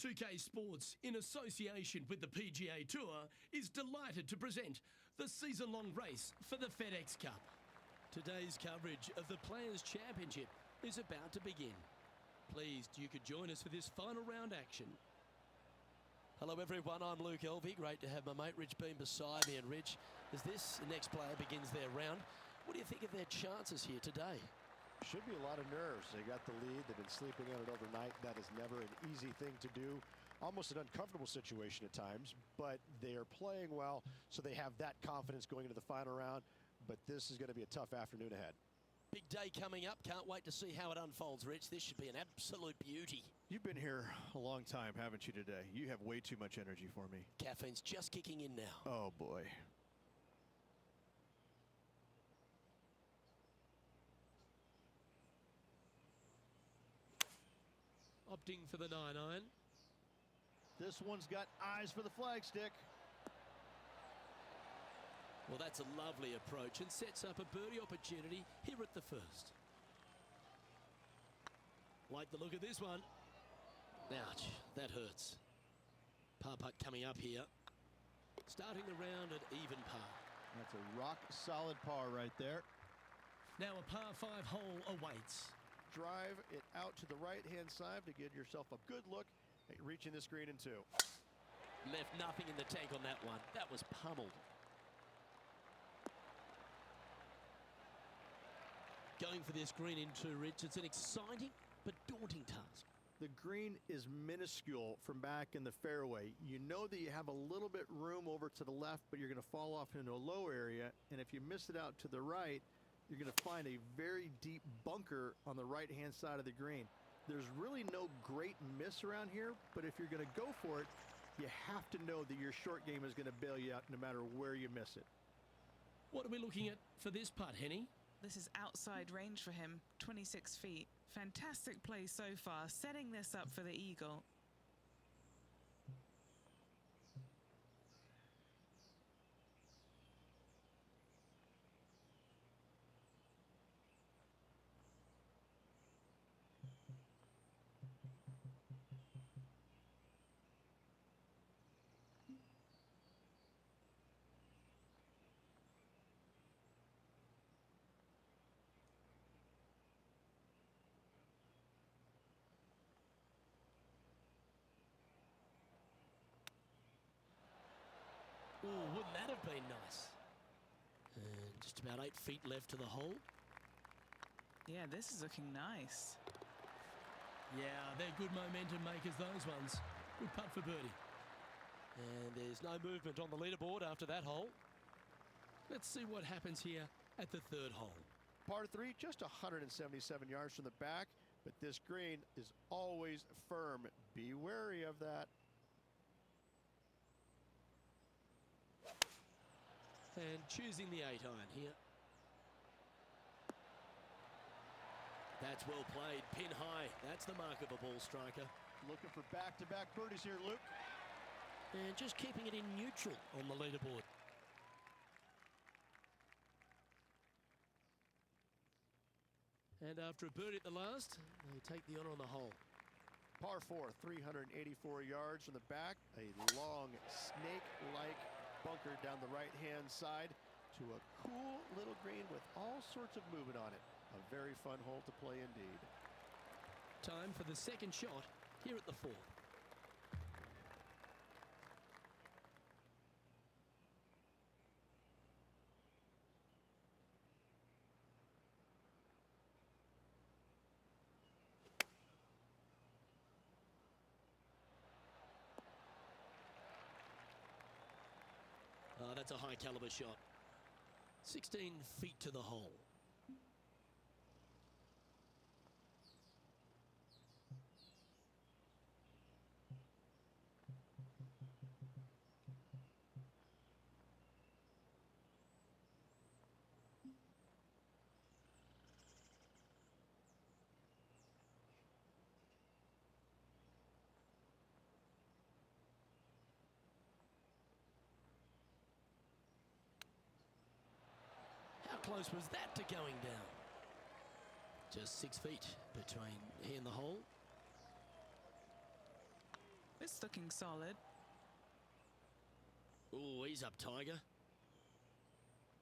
2K Sports, in association with the PGA Tour, is delighted to present the season-long race for the FedEx Cup. Today's coverage of the Players' Championship is about to begin. Pleased you could join us for this final round action. Hello everyone, I'm Luke Elvey. Great to have my mate Rich Beam beside me. And Rich, as this next player begins their round, what do you think of their chances here today? Should be a lot of nerves. They got the lead. They've been sleeping on it overnight. That is never an easy thing to do. Almost an uncomfortable situation at times, but they are playing well, so they have that confidence going into the final round. But this is going to be a tough afternoon ahead. Big day coming up. Can't wait to see how it unfolds, Rich. This should be an absolute beauty. You've been here a long time, haven't you, today? You have way too much energy for me. Caffeine's just kicking in now. Oh, boy. Opting for the 9-iron. This one's got eyes for the flagstick. Well, that's a lovely approach and sets up a birdie opportunity here at the first. Like the look of this one. Ouch, that hurts. Par putt coming up here. Starting the round at even par. That's a rock-solid par right there. Now a par 5 hole awaits. Drive it out to the right-hand side to get yourself a good look at reaching this green in two. Left nothing in the tank on that one. That was pummeled. Going for this green in two, Rich. It's an exciting but daunting task. The green is minuscule from back in the fairway. You know that you have a little bit room over to the left, but you're going to fall off into a low area. And if you miss it out to the right, you're going to find a very deep bunker on the right-hand side of the green. There's really no great miss around here, but if you're going to go for it, you have to know that your short game is going to bail you out no matter where you miss it. What are we looking at for this putt, Henny? This is outside range for him, 26 feet. Fantastic play so far, setting this up for the eagle. Oh, wouldn't that have been nice? And just about 8 feet left to the hole. Yeah, this is looking nice. Yeah, they're good momentum makers, those ones. Good putt for birdie. And there's no movement on the leaderboard after that hole. Let's see what happens here at the third hole. Par 3, just 177 yards from the back, but this green is always firm. Be wary of that. And choosing the 8-iron here. That's well played, pin high. That's the mark of a ball striker. Looking for back-to-back birdies here, Luke. And just keeping it in neutral on the leaderboard. And after a birdie at the last, they take the honor on the hole. Par 4, 384 yards from the back. A long, snake-like bunker down the right-hand side to a cool little green with all sorts of movement on it. A very fun hole to play indeed. Time for the second shot here at the fourth. Oh, that's a high caliber shot. 16 feet to the hole. How close was that to going down? Just 6 feet between he and the hole. It's looking solid. Oh, he's up, Tiger.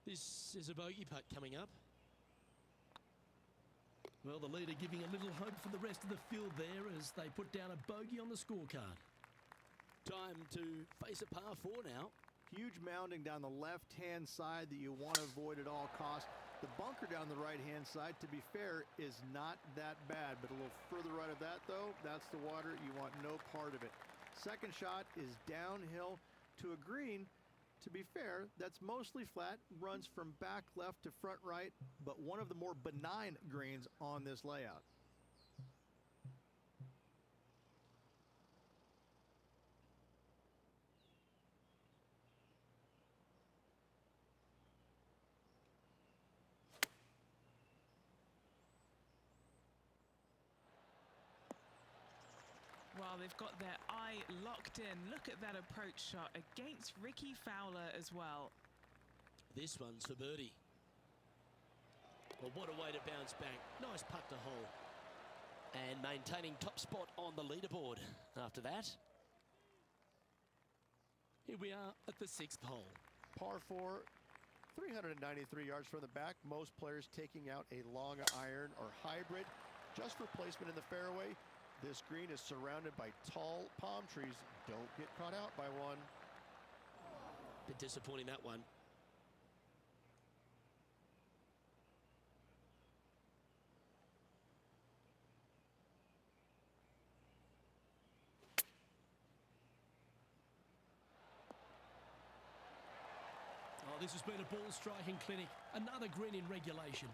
This is a bogey putt coming up. Well, the leader giving a little hope for the rest of the field there as they put down a bogey on the scorecard. Time to face a par 4 now. Huge mounding down the left-hand side that you want to avoid at all costs. The bunker down the right-hand side, to be fair, is not that bad. But a little further right of that, though, that's the water. You want no part of it. Second shot is downhill to a green. To be fair, that's mostly flat, runs from back left to front right, but one of the more benign greens on this layout. Well, they've got their eye locked in. Look at that approach shot against Ricky Fowler as well. This one's for birdie. Well, what a way to bounce back. Nice putt to hole. And maintaining top spot on the leaderboard after that. Here we are at the 6th hole. Par 4, 393 yards from the back. Most players taking out a long iron or hybrid just for placement in the fairway. This green is surrounded by tall palm trees. Don't get caught out by one. Bit disappointing, that one. Oh, this has been a ball striking clinic. Another green in regulation.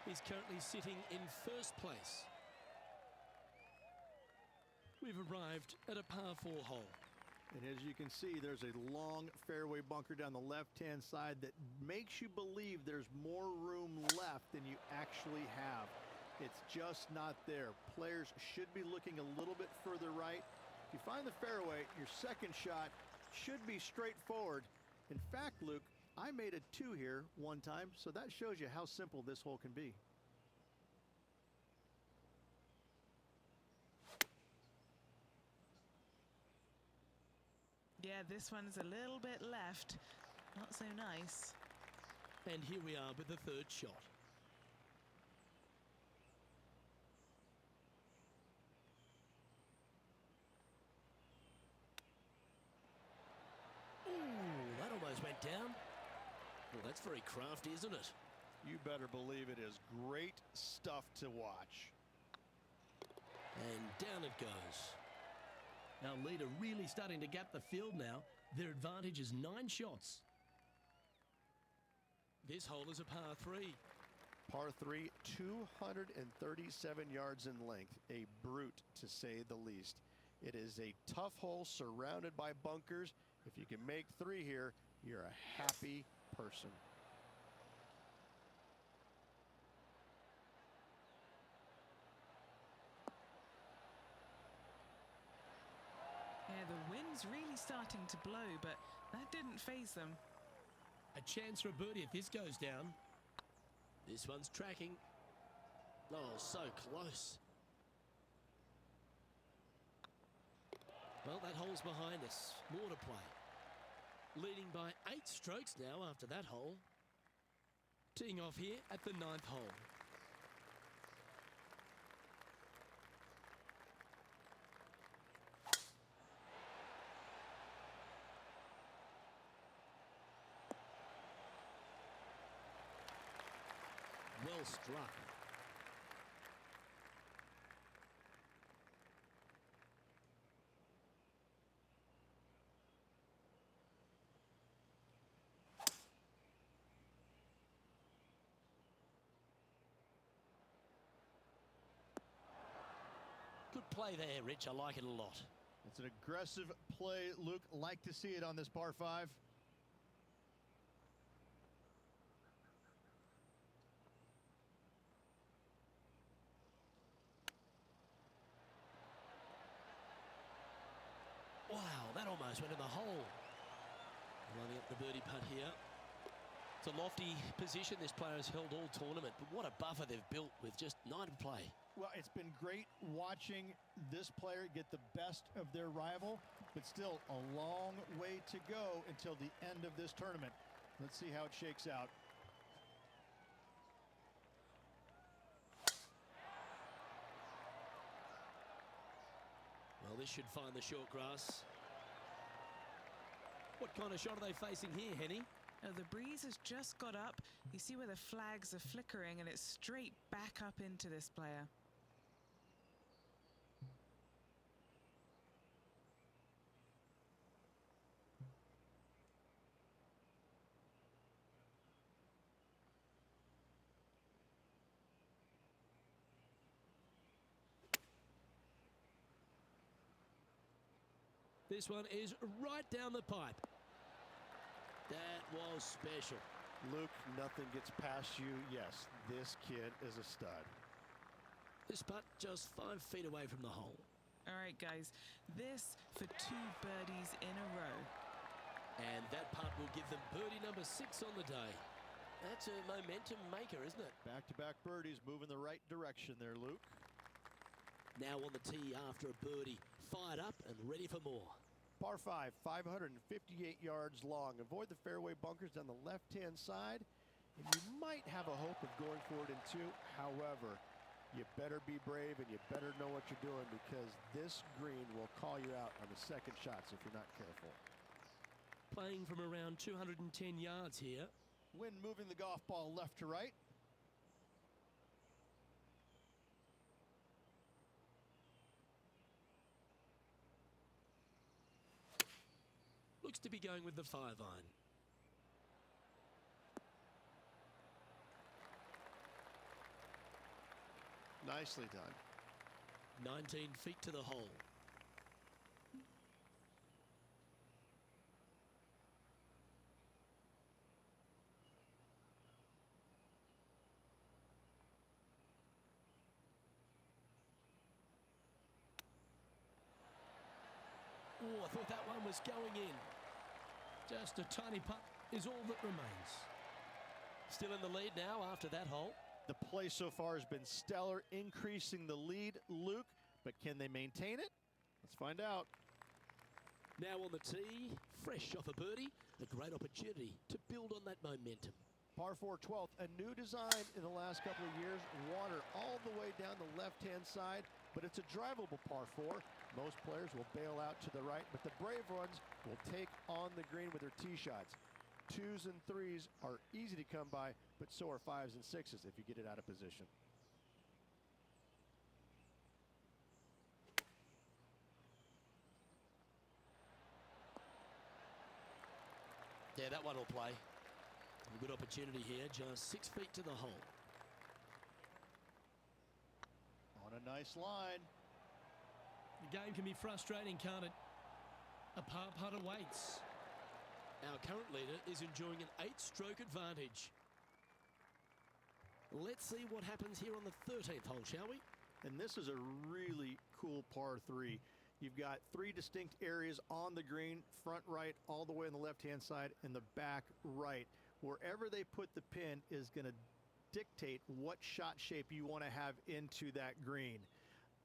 He's currently sitting in first place. We've arrived at a par 4 hole. And as you can see, there's a long fairway bunker down the left-hand side that makes you believe there's more room left than you actually have. It's just not there. Players should be looking a little bit further right. If you find the fairway, your second shot should be straightforward. In fact, Luke, I made a 2 here one time, so that shows you how simple this hole can be. Yeah, this one's a little bit left. Not so nice. And here we are with the 3rd shot. Ooh, that almost went down. Well, that's very crafty, isn't it? You better believe it is great stuff to watch. And down it goes. Our leader really starting to gap the field now. Their advantage is 9 shots. This hole is a par 3. Par 3, 237 yards in length. A brute, to say the least. It is a tough hole surrounded by bunkers. If you can make 3 here, you're a happy person. Yeah, the wind's really starting to blow, but that didn't faze them. A chance for a birdie if this goes down. This one's tracking. Oh, so close. Well, that hole's behind us. More to play. Leading by 8 strokes now after that hole. Teeing off here at the 9th hole. Well struck. Good play there, Rich. I like it a lot. It's an aggressive play, Luke. Like to see it on this par 5. Wow, that almost went in the hole. Lining up the birdie putt here. It's a lofty position this player has held all tournament, but what a buffer they've built with just 9 to play. Well, it's been great watching this player get the best of their rival, but still a long way to go until the end of this tournament. Let's see how it shakes out. Well, this should find the short grass. What kind of shot are they facing here, Henny? Oh, the breeze has just got up. You see where the flags are flickering, and it's straight back up into this player. This one is right down the pipe. That was special. Luke, nothing gets past you. Yes, this kid is a stud. This putt just 5 feet away from the hole. All right, guys, this for 2 birdies in a row. And that putt will give them birdie number 6 on the day. That's a momentum maker, isn't it? Back-to-back birdies, moving the right direction there, Luke. Now on the tee after a birdie, fired up and ready for more. Par 5, 558 yards long. Avoid the fairway bunkers down the left-hand side, and you might have a hope of going for it in 2. However, you better be brave and you better know what you're doing, because this green will call you out on the second shots if you're not careful. Playing from around 210 yards here. Wind moving the golf ball left to right. Looks to be going with the 5-iron. Nicely done. 19 feet to the hole. Oh, I thought that one was going in. Just a tiny putt is all that remains. Still in the lead now after that hole. The play so far has been stellar, increasing the lead, Luke, but can they maintain it? Let's find out. Now on the tee, fresh off a birdie, a great opportunity to build on that momentum. Par 4 12th, a new design in the last couple of years. Water all the way down the left-hand side, but it's a drivable par 4. Most players will bail out to the right, but the brave ones will take on the green with their tee shots. 2s and 3s are easy to come by, but so are 5s and 6s if you get it out of position. Yeah, that one will play. A good opportunity here, just 6 feet to the hole. On a nice line. The game can be frustrating, can't it? A par putt awaits. Our current leader is enjoying an 8-stroke advantage. Let's see what happens here on the 13th hole, shall we? And this is a really cool par 3. You've got 3 distinct areas on the green, front right, all the way on the left-hand side, and the back right. Wherever they put the pin is going to dictate what shot shape you want to have into that green.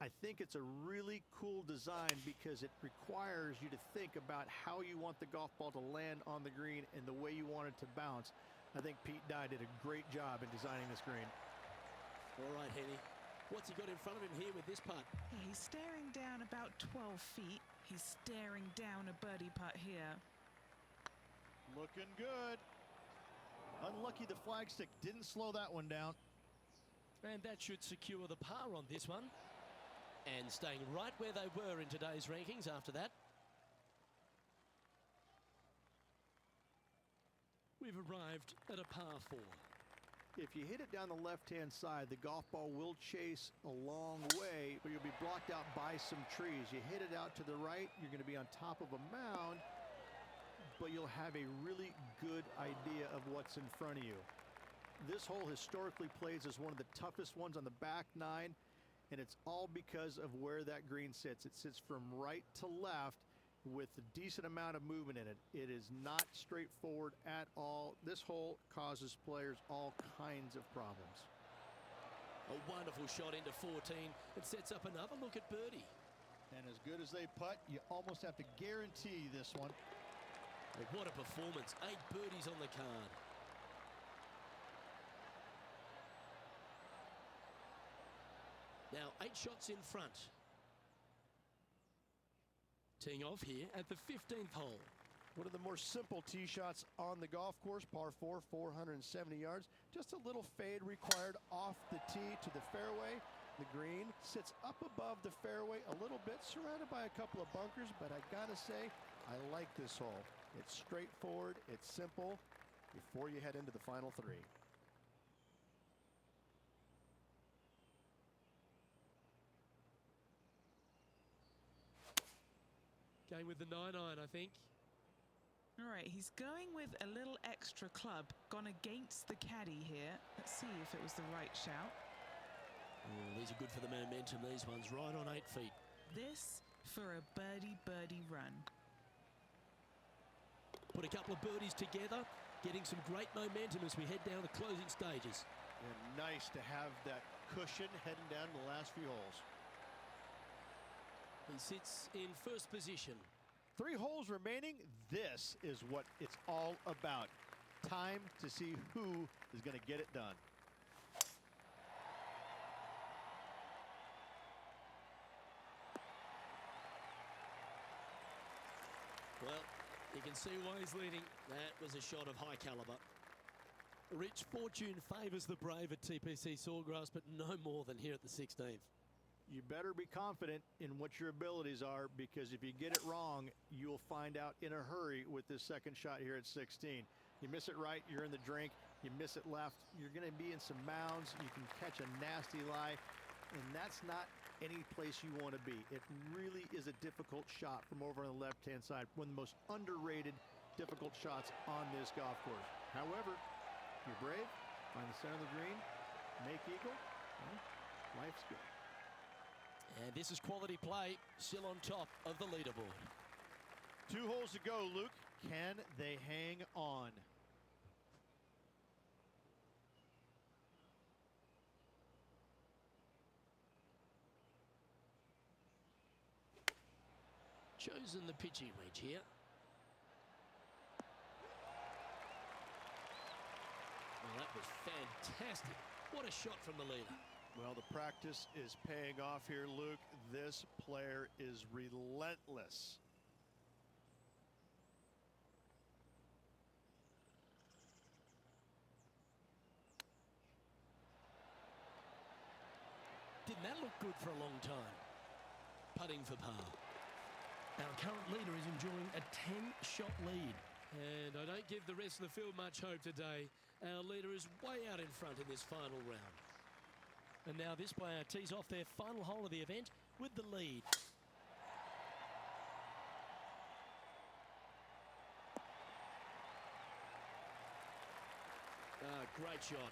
I think it's a really cool design because it requires you to think about how you want the golf ball to land on the green and the way you want it to bounce. I think Pete Dye did a great job in designing this green. All right, Henny. What's he got in front of him here with this putt? Yeah, he's staring down about 12 feet. He's staring down a birdie putt here. Looking good. Unlucky the flagstick didn't slow that one down. And that should secure the par on this one. And staying right where they were in today's rankings after that. We've arrived at a par 4. If you hit it down the left-hand side, the golf ball will chase a long way, but you'll be blocked out by some trees. You hit it out to the right, you're going to be on top of a mound, but you'll have a really good idea of what's in front of you. This hole historically plays as one of the toughest ones on the back 9, and it's all because of where that green sits. It sits from right to left, with a decent amount of movement in it. It is not straightforward at all. This hole causes players all kinds of problems. A wonderful shot into 14. It sets up another look at birdie. And as good as they putt, you almost have to guarantee this one. What a performance. 8 birdies on the card. Now 8 shots in front. Teeing off here at the 15th hole. One of the more simple tee shots on the golf course, par 4, 470 yards. Just a little fade required off the tee to the fairway. The green sits up above the fairway a little bit, surrounded by a couple of bunkers, but I gotta say, I like this hole. It's straightforward, it's simple, before you head into the final 3. Going with the 9-iron, I think. All right, he's going with a little extra club, gone against the caddy here. Let's see if it was the right shout. Oh, these are good for the momentum, these ones, right on 8 feet. This for a birdie run. Put a couple of birdies together, getting some great momentum as we head down the closing stages. And nice to have that cushion heading down the last few holes. He sits in first position. 3 holes remaining. This is what it's all about. Time to see who is going to get it done. Well, you can see why he's leading. That was a shot of high caliber. Rich, fortune favours the brave at TPC Sawgrass, but no more than here at the 16th. You better be confident in what your abilities are, because if you get it wrong, you'll find out in a hurry with this second shot here at 16. You miss it right, you're in the drink. You miss it left, you're going to be in some mounds. You can catch a nasty lie, and that's not any place you want to be. It really is a difficult shot from over on the left-hand side. One of the most underrated difficult shots on this golf course. However, you're brave, find the center of the green, make eagle, well, life's good. And this is quality play, still on top of the leaderboard. 2 holes to go, Luke. Can they hang on? Chosen the pitching wedge here. Well, that was fantastic. What a shot from the leader. Well, the practice is paying off here, Luke. This player is relentless. Didn't that look good for a long time? Putting for par. Our current leader is enjoying a 10-shot lead. And I don't give the rest of the field much hope today. Our leader is way out in front in this final round. And now this player tees off their final hole of the event with the lead. Great shot.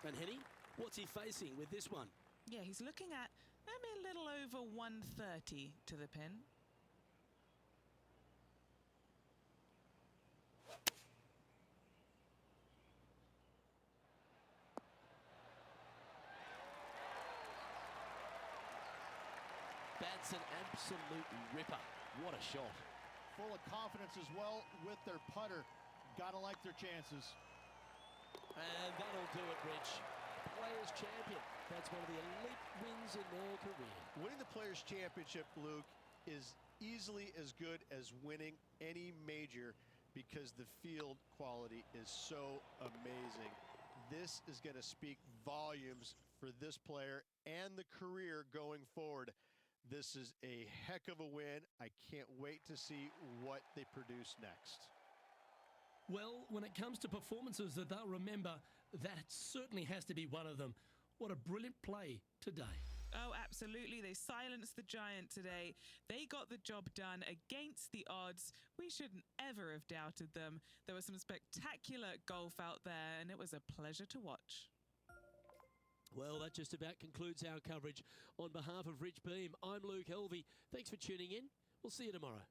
And Henny, what's he facing with this one? Yeah, he's looking at maybe a little over 130 to the pin. That's an absolute ripper. What a shot. Full of confidence as well with their putter. Gotta like their chances. And that'll do it, Rich. Players' Champion. That's one of the elite wins in their career. Winning the Players' Championship, Luke, is easily as good as winning any major because the field quality is so amazing. This is going to speak volumes for this player and the career going forward. This is a heck of a win. I can't wait to see what they produce next. Well, when it comes to performances that they'll remember, that certainly has to be one of them. What a brilliant play today. Oh, absolutely. They silenced the giant today. They got the job done against the odds. We shouldn't ever have doubted them. There was some spectacular golf out there, and it was a pleasure to watch. Well, that just about concludes our coverage. On behalf of Rich Beam, I'm Luke Helvey. Thanks for tuning in. We'll see you tomorrow.